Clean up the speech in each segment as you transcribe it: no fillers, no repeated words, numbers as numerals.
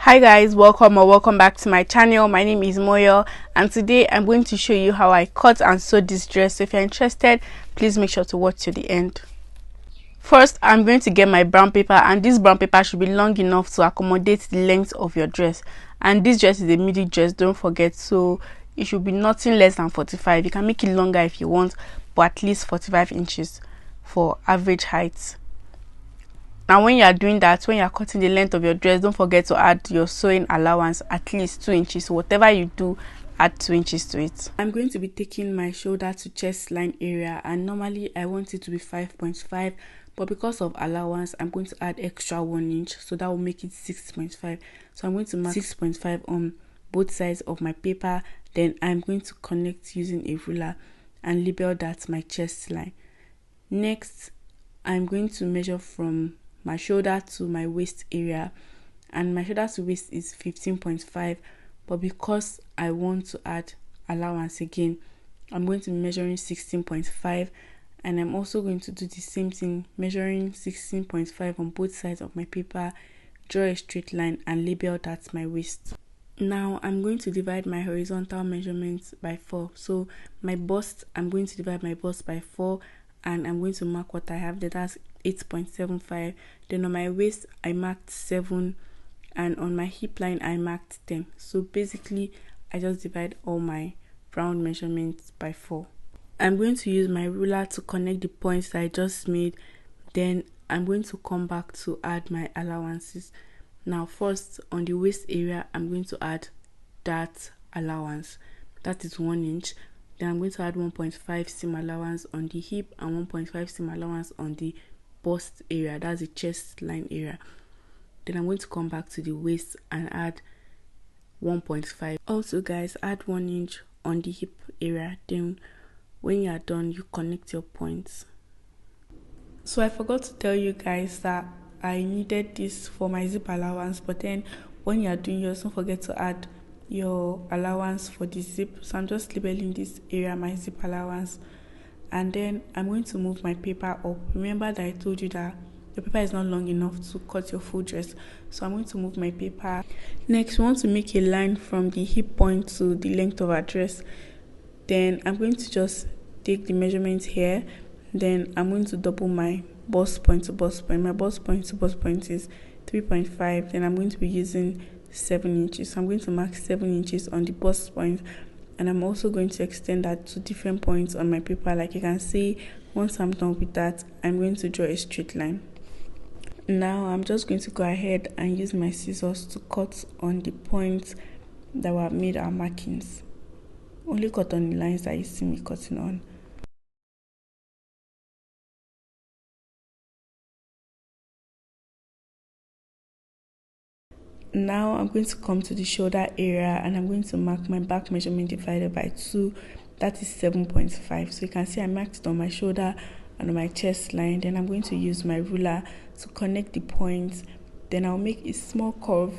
Hi guys, welcome or welcome back to my channel. My name is Moyo and today I'm going to show you how I cut and sew this dress. So if you're interested, please make sure to watch to the end. First, I'm going to get my brown paper, and this brown paper should be long enough to accommodate the length of your dress. And this dress is a midi dress, don't forget, so it should be nothing less than 45. You can make it longer if you want, but at least 45 inches for average height. Now when you are doing that, when you are cutting the length of your dress, don't forget to add your sewing allowance, at least 2 inches. So whatever you do, add 2 inches to it. I'm going to be taking my shoulder to chest line area, and normally I want it to be 5.5, but because of allowance I'm going to add extra 1 inch, so that will make it 6.5. So I'm going to mark 6.5 on both sides of my paper. Then I'm going to connect using a ruler and label that my chest line. Next, I'm going to measure from my shoulder to my waist area, and my shoulder to waist is 15.5, but because I want to add allowance again, I'm going to be measuring 16.5, and I'm also going to do the same thing, measuring 16.5 on both sides of my paper, draw a straight line and label that my waist. Now I'm going to divide my horizontal measurements by 4. So my bust, I'm going to divide my bust by 4, and I'm going to mark what I have there, that's 8.75. Then on my waist I marked 7, and on my hip line I marked 10. So basically I just divide all my round measurements by 4. I'm going to use my ruler to connect the points that I just made. Then I'm going to come back to add my allowances. Now first, on the waist area I'm going to add that allowance, that is 1 inch. Then I'm going to add 1.5 seam allowance on the hip and 1.5 seam allowance on the bust area, that's the chest line area. Then I'm going to come back to the waist and add 1.5. Also guys, add 1 inch on the hip area. Then when you are done, you connect your points. So I forgot to tell you guys that I needed this for my zip allowance, but then when you are doing yours, don't forget to add your allowance for the zip. So I'm just labeling this area my zip allowance, and then I'm going to move my paper up. Remember that I told you that the paper is not long enough to cut your full dress, so I'm going to move my paper. Next, we want to make a line from the hip point to the length of our dress. Then I'm going to just take the measurement here. Then I'm going to double my bust point to bust point. My bust point to bust point is 3.5. Then I'm going to be using 7 inches. So I'm going to mark 7 inches on the bust point, and I'm also going to extend that to different points on my paper. Like you can see, once I'm done with that, I'm going to draw a straight line. Now I'm just going to go ahead and use my scissors to cut on the points that were made our markings. Only cut on the lines that you see me cutting on. Now I'm going to come to the shoulder area, and I'm going to mark my back measurement divided by 2, that is 7.5. So you can see I marked it on my shoulder and on my chest line. Then I'm going to use my ruler to connect the points. Then I'll make a small curve,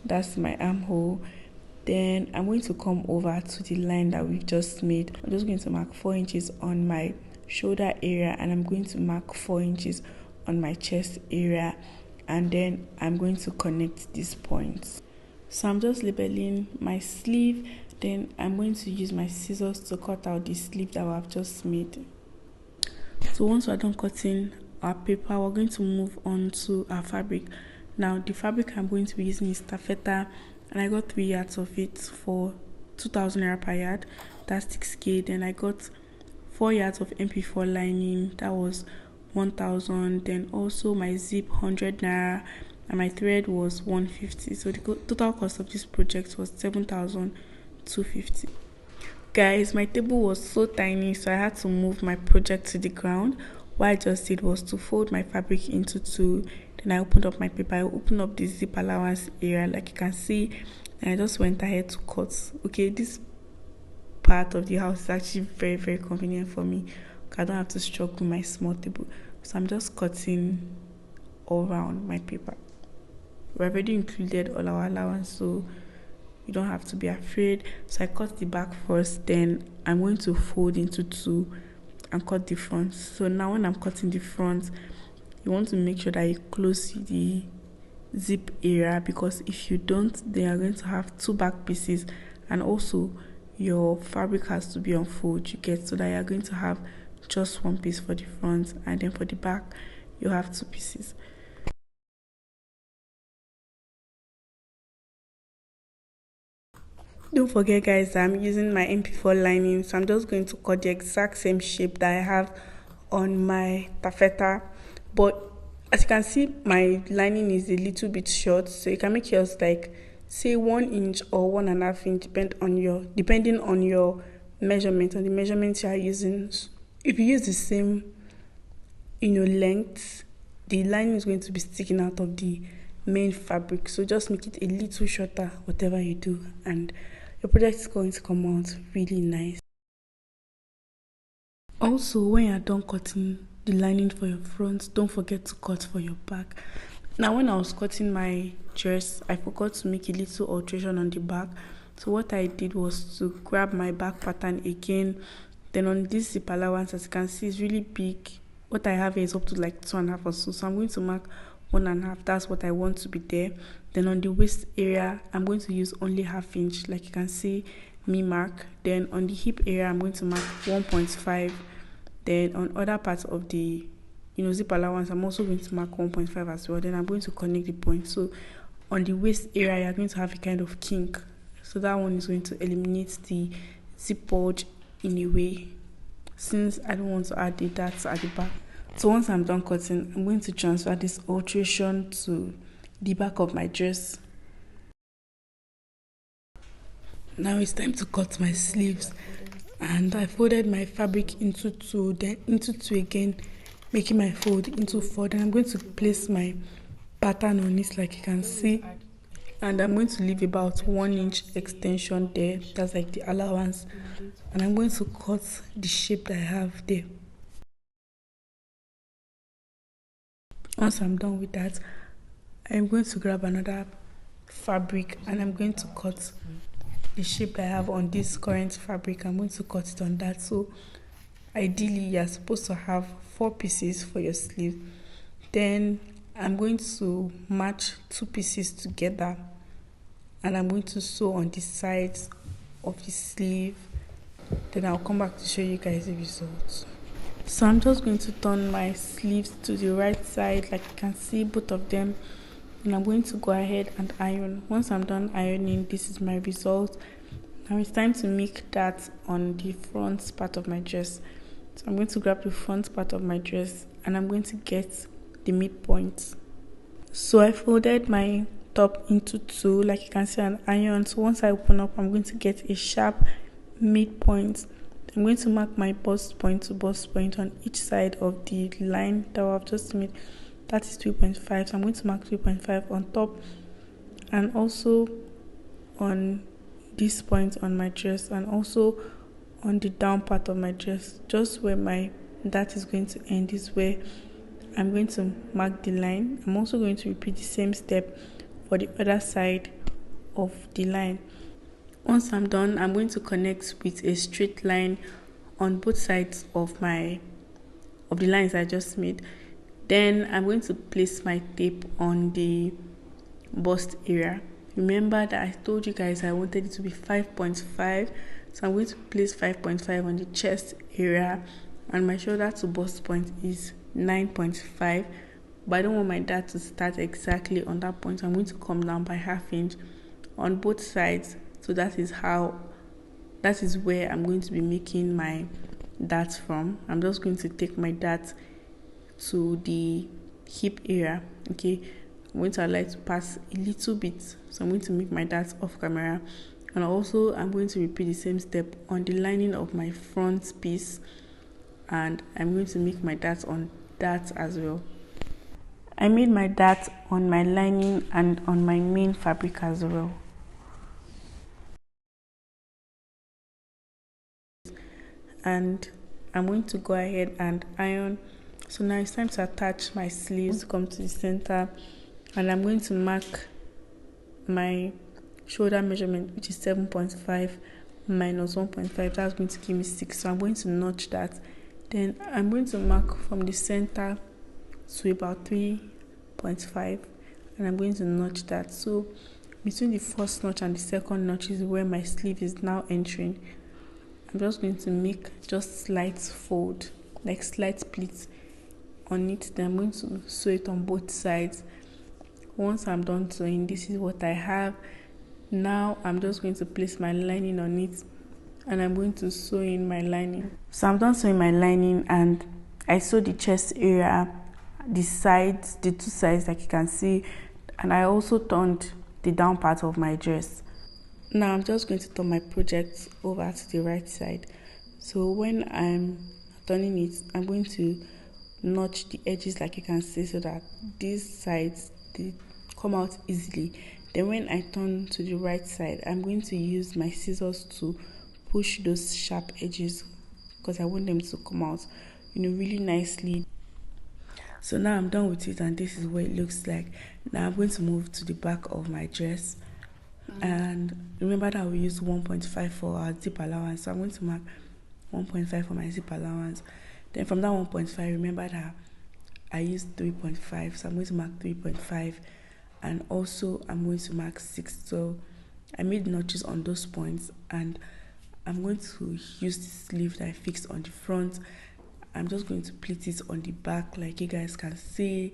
that's my armhole. Then I'm going to come over to the line that we've just made. I'm just going to mark 4 inches on my shoulder area, and I'm going to mark 4 inches on my chest area, and then I'm going to connect these points. So I'm just labeling my sleeve. Then I'm going to use my scissors to cut out the sleeve that I've just made. So once we're done cutting our paper, we're going to move on to our fabric. Now the fabric I'm going to be using is taffeta, and I got 3 yards of it for 2,000 naira per yard, that's 6k. Then I got 4 yards of MP4 lining, that was 1,000. Then also my zip 100 naira, and my thread was 150. So the total cost of this project was 7,250. Guys, my table was so tiny, so I had to move my project to the ground. What I just did was to fold my fabric into 2. Then I opened up my paper, I opened up the zip allowance area, like you can see, and I just went ahead to cut. Okay, this part of the house is actually very, very convenient for me. I don't have to struggle with my small table, so I'm just cutting all around my paper. We already included all our allowance, so you don't have to be afraid. So I cut the back first, then I'm going to fold into 2 and cut the front. So now when I'm cutting the front, you want to make sure that you close the zip area, because if you don't, they are going to have two back pieces, and also your fabric has to be on fold, you get, so that you are going to have just one piece for the front, and then for the back you have two pieces. Don't forget guys, I'm using my MP4 lining, so I'm just going to cut the exact same shape that I have on my taffeta. But as you can see, my lining is a little bit short, so you can make yours like say 1 inch or 1.5 inch, depending on your measurement, on the measurements you are using. If you use the same length, the lining is going to be sticking out of the main fabric, so just make it a little shorter whatever you do, and your project is going to come out really nice. Also, when you're done cutting the lining for your front, don't forget to cut for your back. Now, when I was cutting my dress, I forgot to make a little alteration on the back, so what I did was to grab my back pattern again. Then on this zip allowance, as you can see, it's really big. What I have here is up to like 2.5 or so, so I'm going to mark 1.5. That's what I want to be there. Then on the waist area, I'm going to use only 1/2 inch, like you can see me mark. Then on the hip area, I'm going to mark 1.5. Then on other parts of the zip allowance, I'm also going to mark 1.5 as well. Then I'm going to connect the points. So on the waist area, you're going to have a kind of kink, so that one is going to eliminate the zip bulge in a way, since I don't want to add the darts at the back. So once I'm done cutting, I'm going to transfer this alteration to the back of my dress. Now it's time to cut my sleeves, and I folded my fabric into two, then into two again, making my fold into 4. Then I'm going to place my pattern on it, like you can see, and I'm going to leave about 1 inch extension there. That's like the allowance, and I'm going to cut the shape that I have there. Once I'm done with that, I'm going to grab another fabric, and I'm going to cut the shape I have on this current fabric. I'm going to cut it on that. So ideally you're supposed to have 4 pieces for your sleeve. Then I'm going to match 2 pieces together, and I'm going to sew on the sides of the sleeve. Then I'll come back to show you guys the results. So I'm just going to turn my sleeves to the right side, like you can see both of them, and I'm going to go ahead and iron. Once I'm done ironing, this is my result. Now it's time to make that on the front part of my dress. So I'm going to grab the front part of my dress, and I'm going to get the midpoint. So I folded my top into 2, like you can see, an iron. So once I open up, I'm going to get a sharp midpoint. I'm going to mark my bust point to bust point on each side of the line that I've just made. That is 3.5. So I'm going to mark 3.5 on top, and also on this point on my dress, and also on the down part of my dress, just where that is going to end, is where I'm going to mark the line. I'm also going to repeat the same step for the other side of the line. Once I'm done, I'm going to connect with a straight line on both sides of the lines I just made. Then I'm going to place my tape on the bust area. Remember that I told you guys I wanted it to be 5.5, so I'm going to place 5.5 on the chest area, and my shoulder to bust point is 9.5, but I don't want my dart to start exactly on that point. I'm going to come down by 1/2 inch on both sides. So that is where I'm going to be making my dart from. I'm just going to take my dart to the hip area. Okay, I'm going to allow it to pass a little bit, so I'm going to make my dart off camera, and also I'm going to repeat the same step on the lining of my front piece, and I'm going to make my dart on that as well. I made my dart on my lining and on my main fabric as well. And I'm going to go ahead and iron. So now it's time to attach my sleeves, come to the center, and I'm going to mark my shoulder measurement, which is 7.5 minus 1.5. That's going to give me 6. So I'm going to notch that. Then I'm going to mark from the center to about 3.5, and I'm going to notch that. So between the first notch and the second notch is where my sleeve is now entering. I'm just going to make just slight fold, like slight pleats on it. Then I'm going to sew it on both sides. Once I'm done sewing, this is what I have. Now I'm just going to place my lining on it, and I'm going to sew in my lining. So I'm done sewing my lining, and I sewed the chest area, the sides, the two sides like you can see, and I also turned the down part of my dress. Now I'm just going to turn my project over to the right side. So when I'm turning it, I'm going to notch the edges like you can see, so that these sides they come out easily. Then when I turn to the right side, I'm going to use my scissors to push those sharp edges, because I want them to come out, really nicely. So now I'm done with it, and this is what it looks like. Now I'm going to move to the back of my dress. And remember that we use 1.5 for our zip allowance, so I'm going to mark 1.5 for my zip allowance. Then from that 1.5, remember that I used 3.5, so I'm going to mark 3.5, and also I'm going to mark 6. So I made notches on those points, and I'm going to use the sleeve that I fixed on the front. I'm just going to pleat it on the back like you guys can see.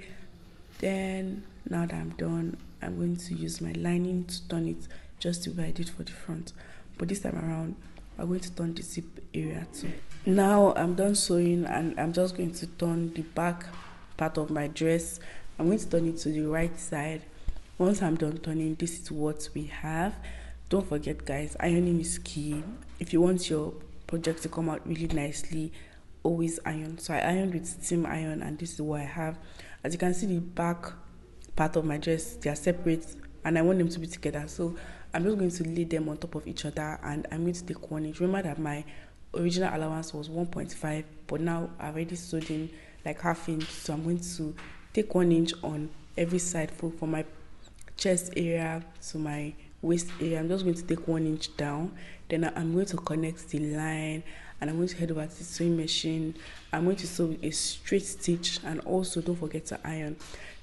Then now that I'm done, I'm going to use my lining to turn it just the way I did for the front, but this time around I'm going to turn the zip area too. Now I'm done sewing, and I'm just going to turn the back part of my dress. I'm going to turn it to the right side. Once I'm done turning, this is what we have. Don't forget guys, ironing is key. If you want your project to come out really nicely, always iron. So I ironed with steam iron, and this is what I have. As you can see, the back part of my dress, they are separate, and I want them to be together. So I'm just going to lay them on top of each other, and I'm going to take 1 inch. Remember that my original allowance was 1.5, but now I've already sewed in like ½ inch. So I'm going to take 1 inch on every side for my chest area to my waist area. I'm just going to take 1 inch down. Then I'm going to connect the line, and I'm going to head over to the sewing machine. I'm going to sew with a straight stitch, and also don't forget to iron.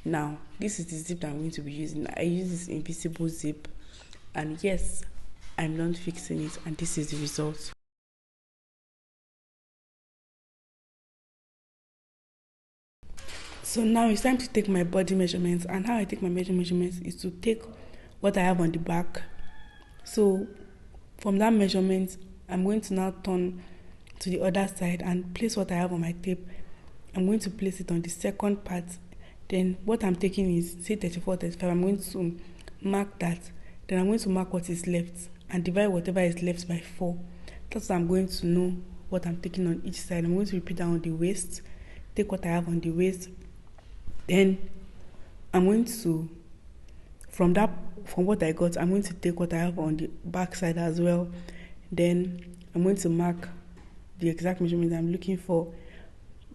Now this is the zip that I'm going to be using. I use this invisible zip, and yes, I'm done fixing it, and this is the result. So now it's time to take my body measurements, and how I take my measurements is to take what I have on the back. So from that measurement, I'm going to now turn to the other side and place what I have on my tape. I'm going to place it on the second part. Then what I'm taking is, say 34, 35. I'm going to mark that. Then I'm going to mark what is left and divide whatever is left by 4. That's how I'm going to know what I'm taking on each side. I'm going to repeat that on the waist. Take what I have on the waist. Then I'm going to, from what I got, I'm going to take what I have on the back side as well. Then I'm going to mark the exact measurement I'm looking for,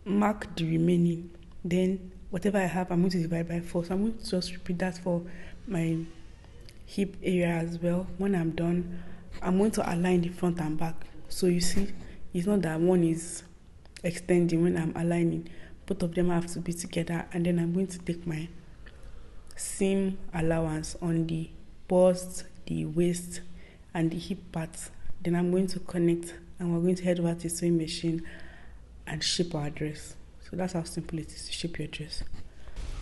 mark the remaining. Then whatever I have, I'm going to divide by 4. So I'm going to just repeat that for my hip area as well. When I'm done, I'm going to align the front and back. So you see, it's not that one is extending when I'm aligning. Both of them have to be together. And then I'm going to take my seam allowance on the bust, the waist, and the hip parts. Then I'm going to connect, and we're going to head over to the sewing machine and shape our dress. So that's how simple it is to shape your dress.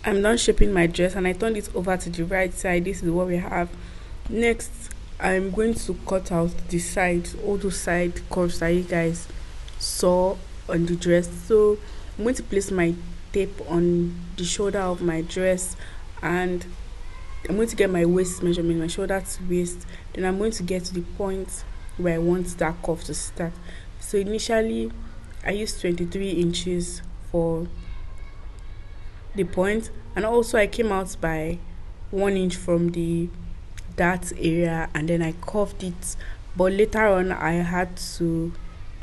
I'm done shaping my dress, and I turned it over to the right side. This is what we have. Next, I'm going to cut out the sides, all those side curves that you guys saw on the dress. So I'm going to place my tape on the shoulder of my dress, and I'm going to get my waist measurement, my shoulder to waist. Then I'm going to get to the point where I want that curve to start. So initially I used 23 inches for the point, and also I came out by 1 inch from the that area, and then I curved it. But later on I had to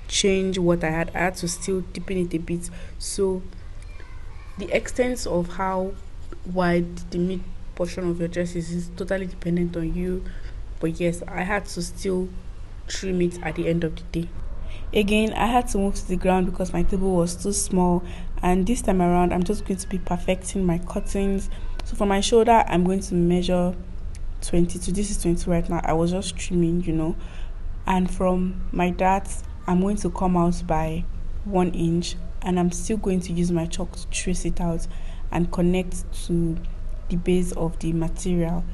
change what I had to still deepen it a bit. So the extent of how wide the mid portion of your dress is totally dependent on you, but yes, I had to still trim it at the end of the day. Again, I had to move to the ground because my table was too small, and this time around I'm just going to be perfecting my cuttings So for my shoulder, I'm going to measure 22. This is 20 right now. I was just trimming, and from my dart, I'm going to come out by 1 inch, and I'm still going to use my chalk to trace it out and connect to the base of the material.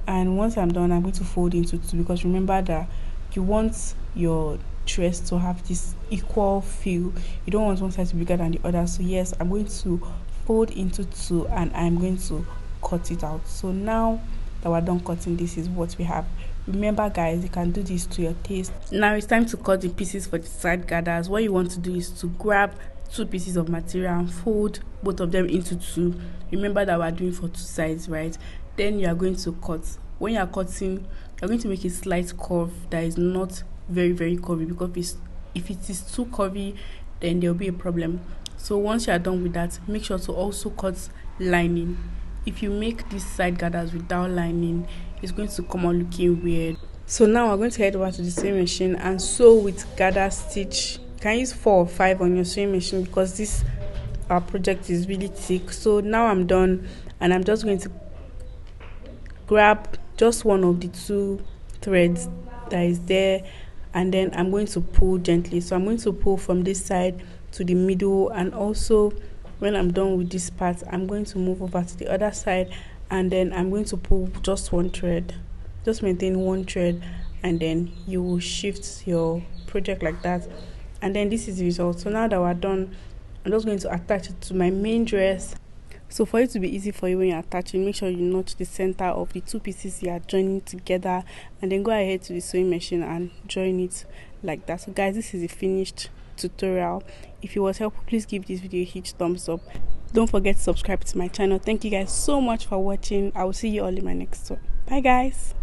And once I'm done, I'm going to fold into two, because remember that you want your dress to have this equal feel. You don't want one side to be bigger than the other. So yes, I'm going to fold into two, and I'm going to cut it out. So now that we're done cutting, this is what we have. Remember guys, you can do this to your taste. Now it's time to cut the pieces for the side gathers. What you want to do is to grab 2 pieces of material and fold both of them into 2. Remember that we're doing for 2 sides, right? Then you are going to cut. When you are cutting, you're going to make a slight curve that is not very curvy, because if it is too curvy, then there will be a problem. So once you are done with that, make sure to also cut lining. If you make these side gathers without lining, it's going to come out looking weird. So now we're going to head over to the sewing machine and sew with gather stitch. You can use 4 or 5 on your sewing machine, because our project is really thick. So now I'm done, and I'm just going to grab just one of the 2 threads that is there, and then I'm going to pull gently. So I'm going to pull from this side to the middle, and also when I'm done with this part, I'm going to move over to the other side, and then I'm going to pull just 1 thread. Just maintain 1 thread, and then you will shift your project like that. And then this is the result. So now that we're done, I'm just going to attach it to my main dress. So for it to be easy for you when you're attaching, make sure you notch the center of the 2 pieces you are joining together, and then go ahead to the sewing machine and join it like that. So guys, this is the finished tutorial. If it was helpful, please give this video a huge thumbs up. Don't forget to subscribe to my channel. Thank you guys so much for watching. I will see you all in my next one. Bye guys.